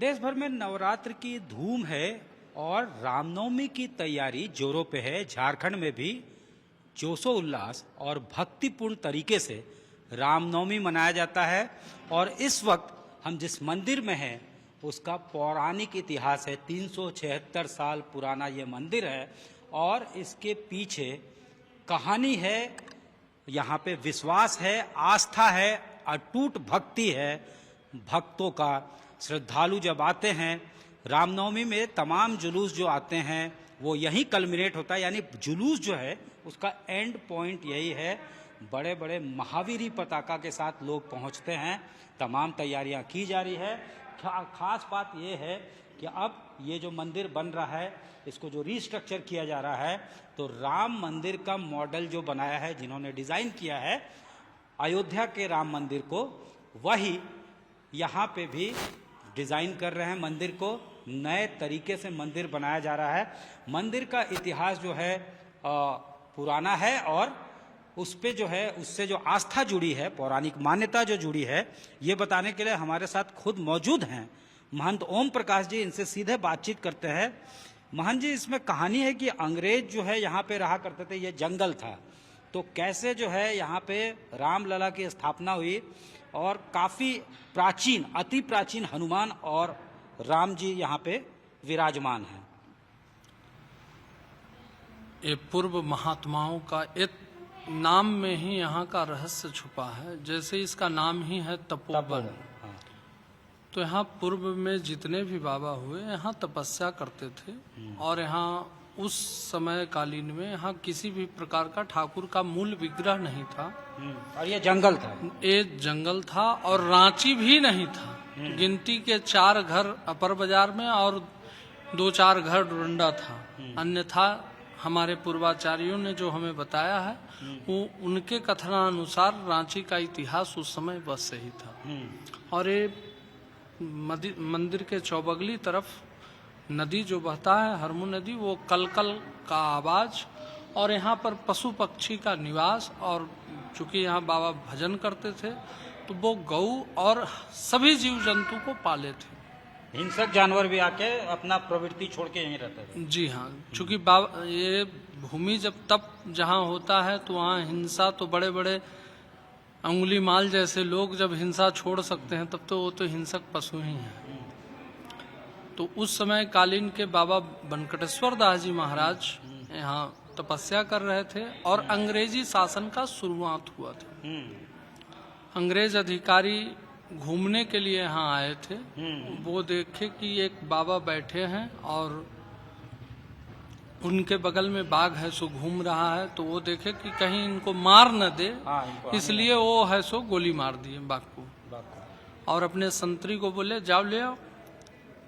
देश भर में नवरात्र की धूम है और रामनवमी की तैयारी जोरों पे है। झारखंड में भी जोशो उल्लास और भक्तिपूर्ण तरीके से रामनवमी मनाया जाता है। और इस वक्त हम जिस मंदिर में हैं उसका पौराणिक इतिहास है। 376 साल पुराना ये मंदिर है और इसके पीछे कहानी है। यहाँ पे विश्वास है, आस्था है, अटूट भक्ति है भक्तों का। श्रद्धालु जब आते हैं रामनवमी में, तमाम जुलूस जो आते हैं वो यहीं कल्मिनेट होता है, यानी जुलूस जो है उसका एंड पॉइंट यही है। बड़े बड़े महावीरी पताका के साथ लोग पहुंचते हैं। तमाम तैयारियां की जा रही है। खास बात यह है कि अब ये जो मंदिर बन रहा है इसको जो रिस्ट्रक्चर किया जा रहा है, तो राम मंदिर का मॉडल जो बनाया है, जिन्होंने डिजाइन किया है अयोध्या के राम मंदिर को, वही यहाँ पे भी डिजाइन कर रहे हैं। मंदिर को नए तरीके से मंदिर बनाया जा रहा है। मंदिर का इतिहास जो है पुराना है और उस पे जो है उससे जो आस्था जुड़ी है, पौराणिक मान्यता जो जुड़ी है, ये बताने के लिए हमारे साथ खुद मौजूद हैं महंत ओम प्रकाश जी। इनसे सीधे बातचीत करते हैं। महंत जी, इसमें कहानी है कि अंग्रेज जो है यहाँ पे रहा करते थे, ये जंगल था, तो कैसे जो है यहाँ पे रामलला की स्थापना हुई और काफी प्राचीन, अति प्राचीन हनुमान और राम जी यहाँ पे विराजमान हैं। ये पूर्व महात्माओं का एक नाम में ही यहाँ का रहस्य छुपा है। जैसे इसका नाम ही है तपोवन। हाँ। तो यहाँ पूर्व में जितने भी बाबा हुए यहाँ तपस्या करते थे और यहाँ उस समय कालीन में यहाँ किसी भी प्रकार का ठाकुर का मूल विग्रह नहीं था। और ये जंगल था, ये जंगल था और रांची भी नहीं था। गिनती के 4 घर अपर बाजार में और 2-4 घर डोरंडा था। अन्यथा हमारे पूर्वाचार्यों ने जो हमें बताया है वो उनके कथनानुसार रांची का इतिहास उस समय बस सही था। और ये मंदिर के चौबगली तरफ नदी जो बहता है, हरमू नदी, वो कलकल का आवाज और यहाँ पर पशु पक्षी का निवास। और चूंकि यहाँ बाबा भजन करते थे तो वो गौ और सभी जीव जंतु को पाले थे। हिंसक जानवर भी आके अपना प्रवृत्ति छोड़ के यहीं रहते थे। जी हाँ, चूंकि बाबा ये भूमि जब तप जहाँ होता है तो वहाँ हिंसा, तो बड़े बड़े अंगुली माल जैसे लोग जब हिंसा छोड़ सकते हैं तब तो वो तो हिंसक पशु ही हैं। तो उस समय कालीन के बाबा वेंकटेश्वर दास जी महाराज यहाँ तपस्या कर रहे थे और अंग्रेजी शासन का शुरुआत हुआ था। अंग्रेज अधिकारी घूमने के लिए यहाँ आए थे। वो देखे कि एक बाबा बैठे हैं और उनके बगल में बाघ है सो घूम रहा है, तो वो देखे कि कहीं इनको मार न दे, इसलिए वो है सो गोली मार दिए बाघ को। और अपने संतरी को बोले जाओ ले आओ।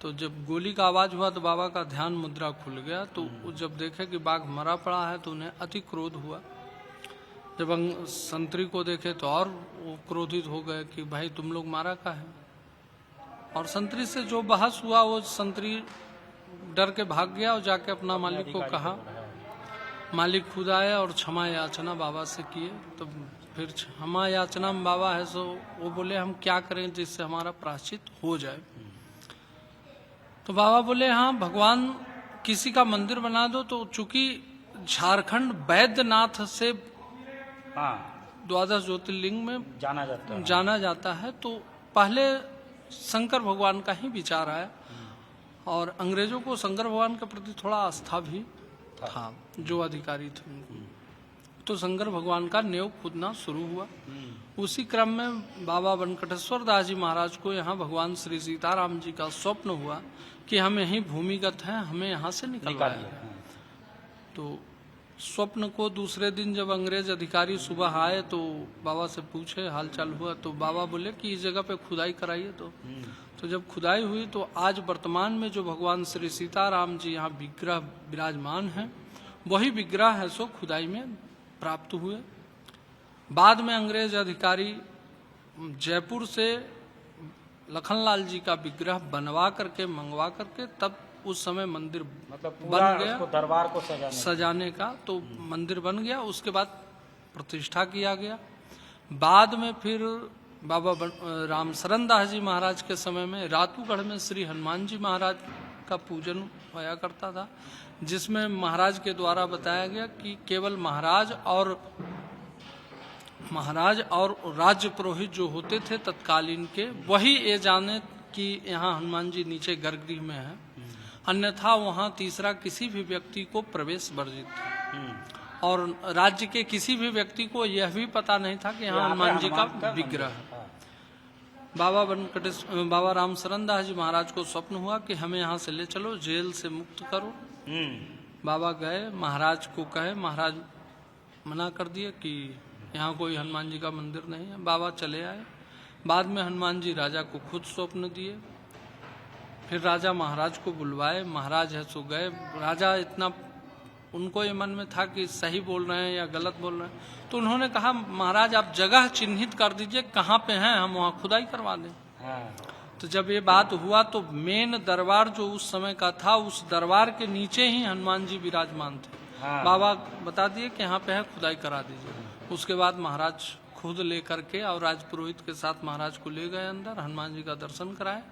तो जब गोली का आवाज हुआ तो बाबा का ध्यान मुद्रा खुल गया। तो जब देखे कि बाघ मरा पड़ा है तो उन्हें अति क्रोध हुआ। जब संतरी को देखे तो और वो क्रोधित हो गए कि भाई तुम लोग मारा का है। और संतरी से जो बहस हुआ वो संतरी डर के भाग गया और जाके अपना मालिक को कहा। मालिक खुद आए और क्षमा याचना बाबा से किए। तो फिर क्षमा याचना में बाबा है सो वो बोले हम क्या करें जिससे हमारा प्रायश्चित हो जाए। तो बाबा बोले हाँ, भगवान किसी का मंदिर बना दो। तो चूंकि झारखंड वैद्यनाथ से 12 ज्योतिर्लिंग में जाना जाता है, तो पहले शंकर भगवान का ही विचार आया और अंग्रेजों को शंकर भगवान के प्रति थोड़ा आस्था भी था जो अधिकारी थे। तो शंकर भगवान का नेव खुदना शुरू हुआ। उसी क्रम में बाबा वेंकटेश्वर दास जी महाराज को यहाँ भगवान श्री सीताराम जी का स्वप्न हुआ कि हम यहीं भूमिगत हैं, हमें यहाँ से निकलवाएं। तो स्वप्न को दूसरे दिन जब अंग्रेज अधिकारी सुबह आए तो बाबा से पूछे हाल चाल हुआ। तो बाबा बोले कि इस जगह पे खुदाई कराइए। तो जब खुदाई हुई तो आज वर्तमान में जो भगवान श्री सीताराम जी यहाँ विग्रह विराजमान हैं, वही विग्रह है सो खुदाई में प्राप्त हुए। बाद में अंग्रेज अधिकारी जयपुर से लखनलाल जी का विग्रह बनवा करके मंगवा करके तब उस समय मंदिर बन गया। दरबार को सजाने का तो मंदिर बन गया। उसके बाद प्रतिष्ठा किया गया। बाद में फिर बाबा राम शरण दास जी महाराज के समय में रातूगढ़ में श्री हनुमान जी महाराज का पूजन होया करता था, जिसमें महाराज के द्वारा बताया गया कि केवल महाराज और राज्य पुरोहित जो होते थे तत्कालीन के, वही ये जाने कि यहाँ हनुमान जी नीचे गर्भगृह में है, अन्यथा वहाँ तीसरा किसी भी व्यक्ति को प्रवेश वर्जित था। और राज्य के किसी भी व्यक्ति को यह भी पता नहीं था कि यहाँ हनुमान जी का विग्रह है। बाबा राम शरण दास जी महाराज को स्वप्न हुआ कि हमें यहाँ से ले चलो, जेल से मुक्त करो। बाबा गए, महाराज को कहे, महाराज मना कर दिए कि यहाँ कोई हनुमान जी का मंदिर नहीं है। बाबा चले आए। बाद में हनुमान जी राजा को खुद स्वप्न दिए। फिर राजा महाराज को बुलवाए, महाराज है सो गए। राजा इतना, उनको ये मन में था कि सही बोल रहे हैं या गलत बोल रहे हैं, तो उन्होंने कहा महाराज आप जगह चिन्हित कर दीजिए कहाँ पे हैं, हम वहाँ खुदाई करवा दें। तो जब ये बात हुआ तो मेन दरबार जो उस समय का था, उस दरबार के नीचे ही हनुमान जी विराजमान थे। बाबा बता दिए कि यहाँ पे है, खुदाई करा दीजिए। उसके बाद महाराज खुद लेकर के और राजपुरोहित के साथ महाराज को ले गए अंदर, हनुमान जी का दर्शन कराए।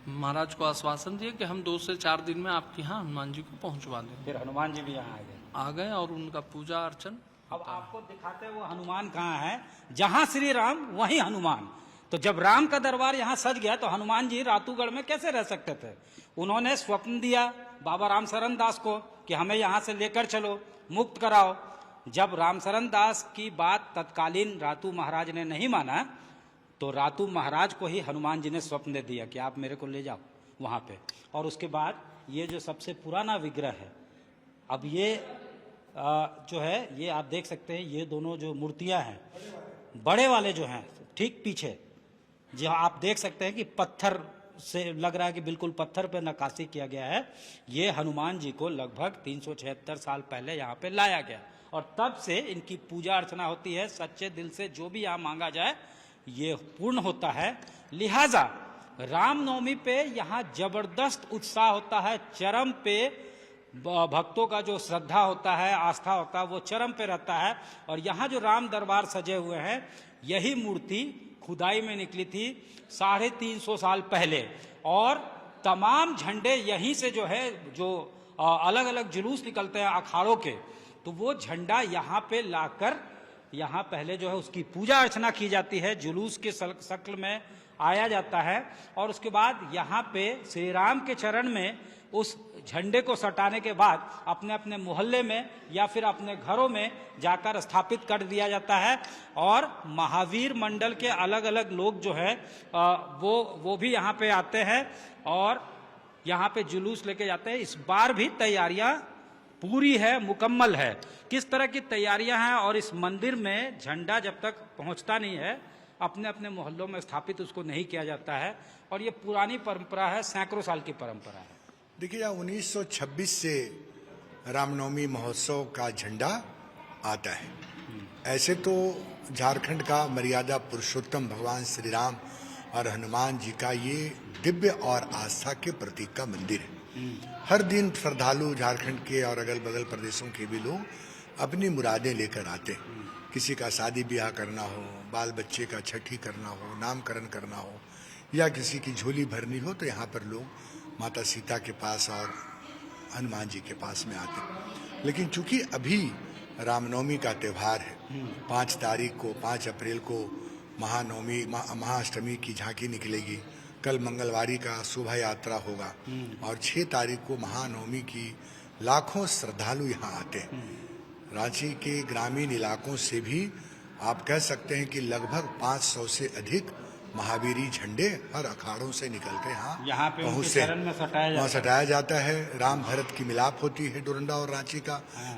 महाराज को आश्वासन दिए कि हम 2 से 4 दिन में आपके यहाँ हनुमान जी को पहुँचवा देंगे। फिर हनुमान जी भी यहाँ आ गए और उनका पूजा अर्चन। अब आपको दिखाते वो हनुमान कहाँ है, जहाँ श्री राम वहीं हनुमान। तो जब राम का दरबार यहाँ सज गया तो हनुमान जी रातूगढ़ में कैसे रह सकते थे। उन्होंने स्वप्न दिया बाबा राम शरण दास को कि हमें यहाँ से लेकर चलो, मुक्त कराओ। जब राम शरण दास की बात तत्कालीन रातू महाराज ने नहीं माना तो रातू महाराज को ही हनुमान जी ने स्वप्न दे दिया कि आप मेरे को ले जाओ वहाँ पे। और उसके बाद ये जो सबसे पुराना विग्रह है, अब ये जो है ये आप देख सकते हैं, ये दोनों जो मूर्तियां हैं बड़े वाले जो हैं ठीक पीछे, जो आप देख सकते हैं कि पत्थर से लग रहा है कि बिल्कुल पत्थर पे नक्काशी किया गया है। ये हनुमान जी को लगभग 376 साल पहले यहाँ पे लाया गया और तब से इनकी पूजा अर्चना होती है। सच्चे दिल से जो भी यहाँ मांगा जाए ये पूर्ण होता है। लिहाजा रामनवमी पे यहाँ जबरदस्त उत्साह होता है, चरम पे भक्तों का जो श्रद्धा होता है, आस्था होता है, वो चरम पे रहता है। और यहाँ जो राम दरबार सजे हुए हैं, यही मूर्ति खुदाई में निकली थी 350 साल पहले। और तमाम झंडे यहीं से जो है, जो अलग अलग जुलूस निकलते हैं अखाड़ों के, तो वो झंडा यहाँ पे लाकर यहाँ पहले जो है उसकी पूजा अर्चना की जाती है, जुलूस के शक्ल में आया जाता है। और उसके बाद यहाँ पे श्री राम के चरण में उस झंडे को सटाने के बाद अपने अपने मोहल्ले में या फिर अपने घरों में जाकर स्थापित कर दिया जाता है। और महावीर मंडल के अलग अलग लोग जो है वो भी यहाँ पे आते हैं और यहाँ पे जुलूस लेके जाते हैं। इस बार भी तैयारियां पूरी है, मुकम्मल है। किस तरह की तैयारियां हैं, और इस मंदिर में झंडा जब तक पहुंचता नहीं है अपने अपने मोहल्लों में स्थापित उसको नहीं किया जाता है। और ये पुरानी परंपरा है, सैकड़ों साल की परंपरा है। देखिए 1926 से रामनवमी महोत्सव का झंडा आता है। ऐसे तो झारखंड का मर्यादा पुरुषोत्तम भगवान श्री राम और हनुमान जी का ये दिव्य और आस्था के प्रतीक का मंदिर है। हर दिन श्रद्धालु झारखंड के और अगल बगल प्रदेशों के भी लोग अपनी मुरादें लेकर आते हैं। किसी का शादी ब्याह करना हो, बाल बच्चे का छठी करना हो, नामकरण करना हो, या किसी की झोली भरनी हो, तो यहाँ पर लोग माता सीता के पास और हनुमान जी के पास में आते हैं। लेकिन चूंकि अभी रामनवमी का त्यौहार है, 5 तारीख को, 5 अप्रैल को महानवमी महाअष्टमी की झांकी निकलेगी। कल मंगलवारी का शोभा यात्रा होगा और 6 तारीख को महानवमी की लाखों श्रद्धालु यहाँ आते हैं। रांची के ग्रामीण इलाकों से भी आप कह सकते हैं कि लगभग 500 से अधिक महावीरी झंडे हर अखाड़ों से निकलकर यहाँ पहुँचते हैं। वहाँ सटाया जाता है। राम भरत की मिलाप होती है डोरंडा और रांची का।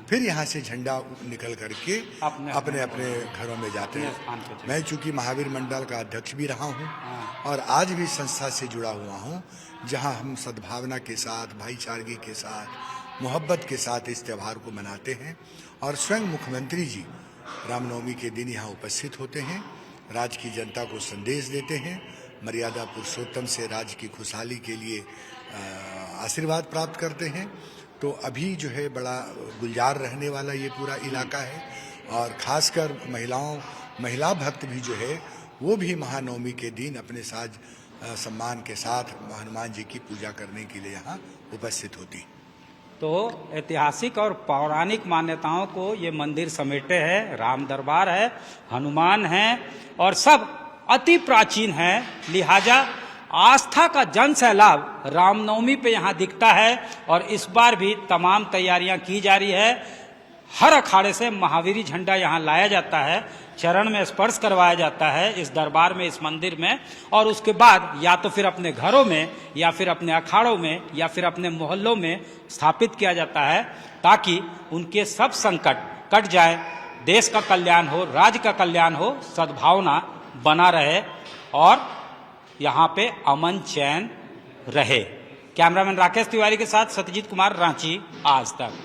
फिर यहाँ से झंडा निकल करके अपने अपने घरों में जाते हैं। मैं चूंकि महावीर मंडल का अध्यक्ष भी रहा हूँ और आज भी संस्था से जुड़ा हुआ हूँ, जहाँ हम सद्भावना के साथ, भाईचारगी के साथ, मोहब्बत के साथ इस त्यौहार को मनाते हैं। और स्वयं मुख्यमंत्री जी रामनवमी के दिन यहाँ उपस्थित होते हैं, राज्य की जनता को संदेश देते हैं, मर्यादा पुरुषोत्तम से राज्य की खुशहाली के लिए आशीर्वाद प्राप्त करते हैं। तो अभी जो है बड़ा गुलजार रहने वाला ये पूरा इलाका है। और खासकर महिला भक्त भी जो है वो भी महानवमी के दिन अपने साज सम्मान के साथ हनुमान जी की पूजा करने के लिए यहाँ उपस्थित होती। तो ऐतिहासिक और पौराणिक मान्यताओं को ये मंदिर समेटे है, राम दरबार है, हनुमान है और सब अति प्राचीन है। लिहाजा आस्था का जन सैलाब रामनवमी पे यहाँ दिखता है और इस बार भी तमाम तैयारियां की जा रही है। हर अखाड़े से महावीरी झंडा यहाँ लाया जाता है, चरण में स्पर्श करवाया जाता है इस दरबार में, इस मंदिर में, और उसके बाद या तो फिर अपने घरों में या फिर अपने अखाड़ों में या फिर अपने मोहल्लों में स्थापित किया जाता है ताकि उनके सब संकट कट जाए, देश का कल्याण हो, राज्य का कल्याण हो, सद्भावना बना रहे और यहाँ पे अमन चैन रहे। कैमरामैन राकेश तिवारी के साथ सत्यजीत कुमार, रांची, आज तक।